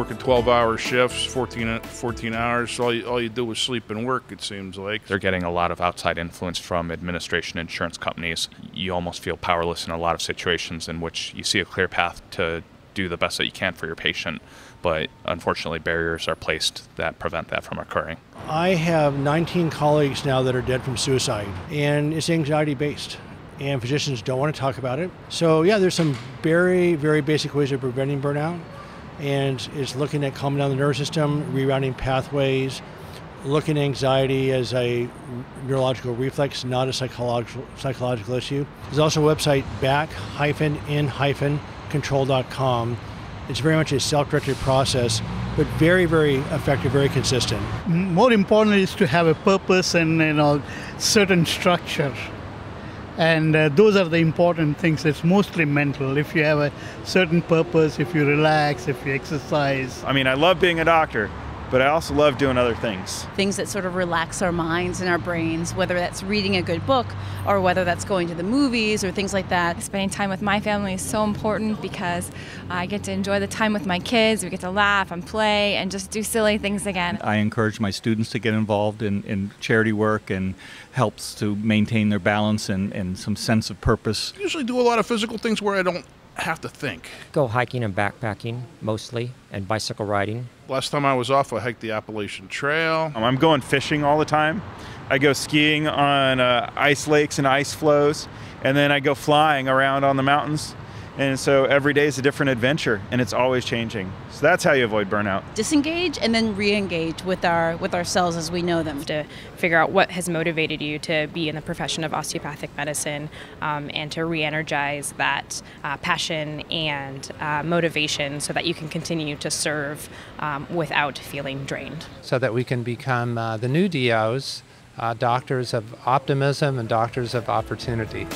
working 12-hour shifts, 14 hours. So all you do is sleep and work, it seems like. They're getting a lot of outside influence from administration, insurance companies. You almost feel powerless in a lot of situations in which you see a clear path to do the best that you can for your patient, but unfortunately barriers are placed that prevent that from occurring. I have 19 colleagues now that are dead from suicide, and it's anxiety-based, and physicians don't want to talk about it. So yeah, there's some very, very basic ways of preventing burnout, and it's looking at calming down the nervous system, rerouting pathways, looking at anxiety as a neurological reflex, not a psychological issue. There's also a website, back-in-control.com. It's very much a self-directed process, but very, very effective, very consistent. More important is to have a purpose and certain structure. And those are the important things. It's mostly mental. If you have a certain purpose, if you relax, if you exercise. I mean, I love being a doctor, but I also love doing other things. Things that sort of relax our minds and our brains, whether that's reading a good book or whether that's going to the movies or things like that. Spending time with my family is so important because I get to enjoy the time with my kids. We get to laugh and play and just do silly things again. I encourage my students to get involved in charity work and helps to maintain their balance and some sense of purpose. I usually do a lot of physical things where I don't have to think. Go hiking and backpacking mostly, and bicycle riding. Last time I was off, I hiked the Appalachian Trail. I'm going fishing all the time. I go skiing on ice lakes and ice flows, and then I go flying around on the mountains. And so every day is a different adventure, and it's always changing. So that's how you avoid burnout. Disengage and then re-engage with ourselves as we know them. To figure out what has motivated you to be in the profession of osteopathic medicine, and to re-energize that passion and motivation so that you can continue to serve without feeling drained. So that we can become the new DOs, doctors of optimism and doctors of opportunity.